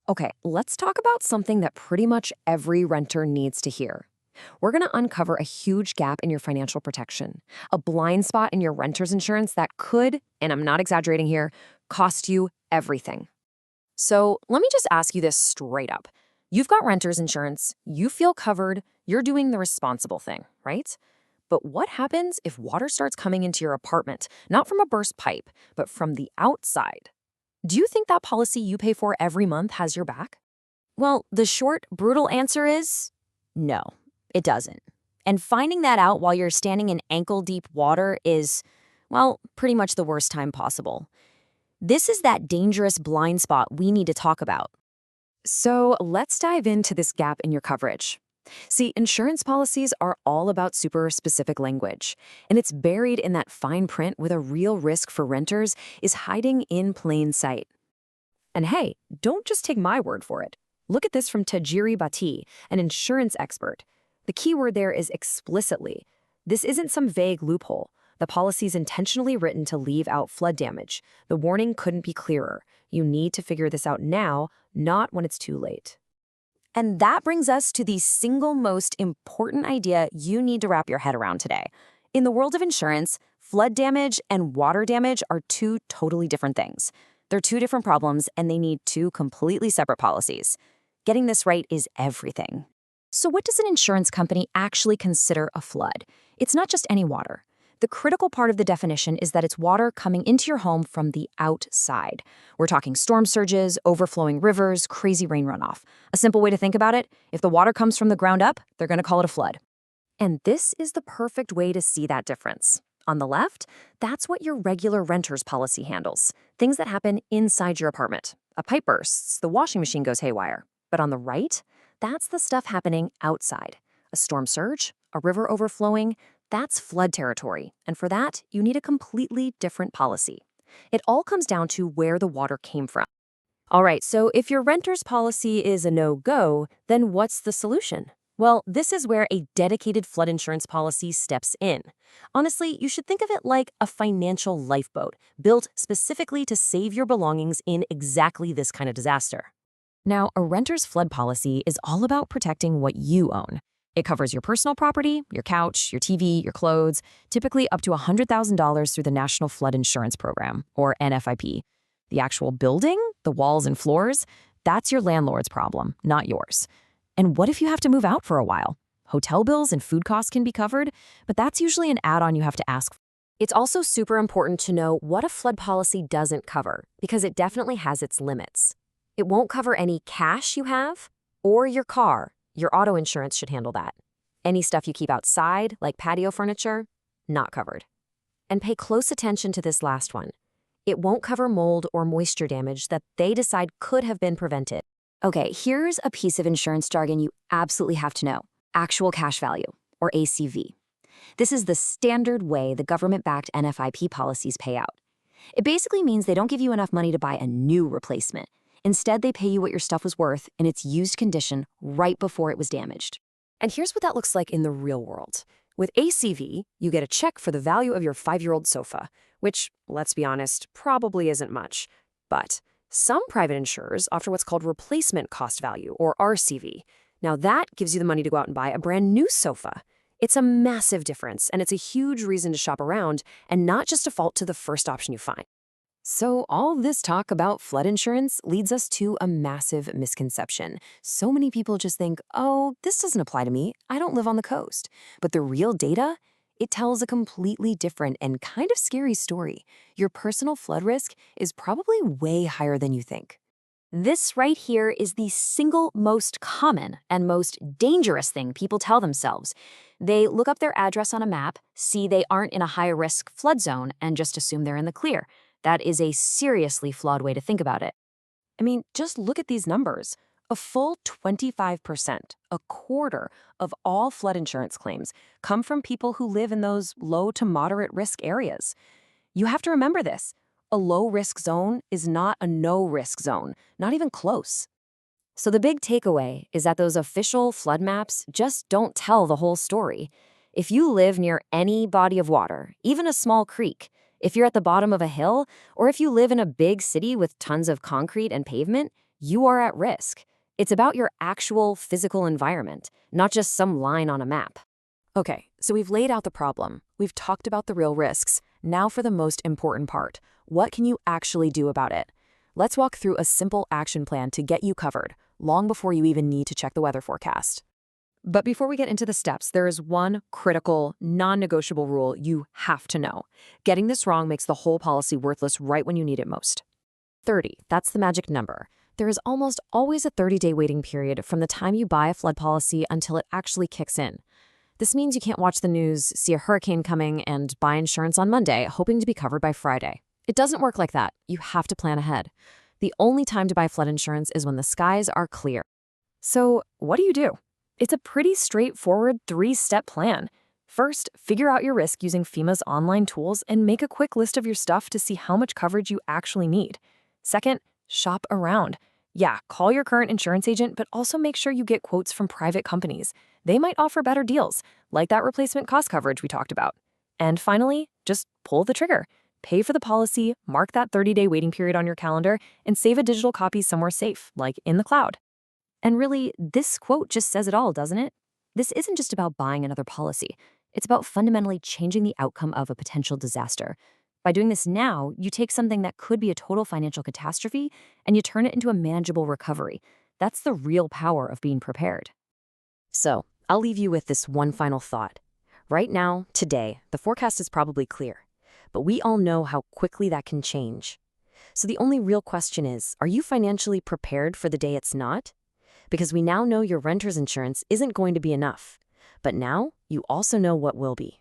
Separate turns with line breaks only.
Okay, let's talk about something that pretty much every renter needs to hear. We're going to uncover a huge gap in your financial protection, a blind spot in your renter's insurance that could, and I'm not exaggerating here, cost you everything. So let me just ask you this straight up. You've got renter's insurance, you feel covered, you're doing the responsible thing, right? But what happens if water starts coming into your apartment, not from a burst pipe, but from the outside? Do you think that policy you pay for every month has your back? Well, the short, brutal answer is no, it doesn't. And finding that out while you're standing in ankle-deep water is, well, pretty much the worst time possible. This is that dangerous blind spot we need to talk about. So let's dive into this gap in your coverage. See, insurance policies are all about super specific language, and it's buried in that fine print with a real risk for renters is hiding in plain sight. And hey, don't just take my word for it. Look at this from Tajiri Bhatti, an insurance expert. The key word there is explicitly. This isn't some vague loophole. The policy's intentionally written to leave out flood damage. The warning couldn't be clearer. You need to figure this out now, not when it's too late. And that brings us to the single most important idea you need to wrap your head around today. In the world of insurance, flood damage and water damage are two totally different things. They're two different problems, and they need two completely separate policies. Getting this right is everything. So what does an insurance company actually consider a flood? It's not just any water. The critical part of the definition is that it's water coming into your home from the outside. We're talking storm surges, overflowing rivers, crazy rain runoff. A simple way to think about it, if the water comes from the ground up, they're going to call it a flood. And this is the perfect way to see that difference. On the left, that's what your regular renter's policy handles. Things that happen inside your apartment. A pipe bursts, the washing machine goes haywire. But on the right, that's the stuff happening outside. A storm surge, a river overflowing, that's flood territory, and for that, you need a completely different policy. It all comes down to where the water came from. All right, so if your renter's policy is a no-go, then what's the solution? Well, this is where a dedicated flood insurance policy steps in. Honestly, you should think of it like a financial lifeboat, built specifically to save your belongings in exactly this kind of disaster. Now, a renter's flood policy is all about protecting what you own. It covers your personal property, your couch, your TV, your clothes, typically up to $100,000 through the National Flood Insurance Program, or NFIP. The actual building, the walls and floors, that's your landlord's problem, not yours. And what if you have to move out for a while? Hotel bills and food costs can be covered, but that's usually an add-on you have to ask for. It's also super important to know what a flood policy doesn't cover, because it definitely has its limits. It won't cover any cash you have or your car. Your auto insurance should handle that. Any stuff you keep outside, like patio furniture, not covered. And pay close attention to this last one. It won't cover mold or moisture damage that they decide could have been prevented. Okay, here's a piece of insurance jargon you absolutely have to know. Actual cash value, or ACV. This is the standard way the government-backed NFIP policies pay out. It basically means they don't give you enough money to buy a new replacement. Instead, they pay you what your stuff was worth in its used condition right before it was damaged. And here's what that looks like in the real world. With ACV, you get a check for the value of your 5-year-old sofa, which, let's be honest, probably isn't much. But some private insurers offer what's called replacement cost value, or RCV. Now that gives you the money to go out and buy a brand new sofa. It's a massive difference, and it's a huge reason to shop around and not just default to the first option you find. So all this talk about flood insurance leads us to a massive misconception. So many people just think, oh, this doesn't apply to me. I don't live on the coast. But the real data, it tells a completely different and kind of scary story. Your personal flood risk is probably way higher than you think. This right here is the single most common and most dangerous thing people tell themselves. They look up their address on a map, see they aren't in a high-risk flood zone, and just assume they're in the clear. That is a seriously flawed way to think about it. I mean, just look at these numbers. A full 25%, a quarter of all flood insurance claims, come from people who live in those low to moderate risk areas. You have to remember this. A low-risk zone is not a no-risk zone, not even close. So the big takeaway is that those official flood maps just don't tell the whole story. If you live near any body of water, even a small creek, if you're at the bottom of a hill, or if you live in a big city with tons of concrete and pavement, you are at risk. It's about your actual physical environment, not just some line on a map. Okay, so we've laid out the problem. We've talked about the real risks. Now for the most important part. What can you actually do about it? Let's walk through a simple action plan to get you covered, long before you even need to check the weather forecast. But before we get into the steps, there is one critical, non-negotiable rule you have to know. Getting this wrong makes the whole policy worthless right when you need it most. 30, that's the magic number. There is almost always a 30-day waiting period from the time you buy a flood policy until it actually kicks in. This means you can't watch the news, see a hurricane coming, and buy insurance on Monday, hoping to be covered by Friday. It doesn't work like that. You have to plan ahead. The only time to buy flood insurance is when the skies are clear. So, what do? It's a pretty straightforward 3-step plan. First, figure out your risk using FEMA's online tools and make a quick list of your stuff to see how much coverage you actually need. Second, shop around. Yeah, call your current insurance agent, but also make sure you get quotes from private companies. They might offer better deals, like that replacement cost coverage we talked about. And finally, just pull the trigger. Pay for the policy, mark that 30-day waiting period on your calendar, and save a digital copy somewhere safe, like in the cloud. And really, this quote just says it all, doesn't it? This isn't just about buying another policy. It's about fundamentally changing the outcome of a potential disaster. By doing this now, you take something that could be a total financial catastrophe and you turn it into a manageable recovery. That's the real power of being prepared. So, I'll leave you with this one final thought. Right now, today, the forecast is probably clear, but we all know how quickly that can change. So the only real question is, are you financially prepared for the day it's not? Because we now know your renter's insurance isn't going to be enough, but now you also know what will be.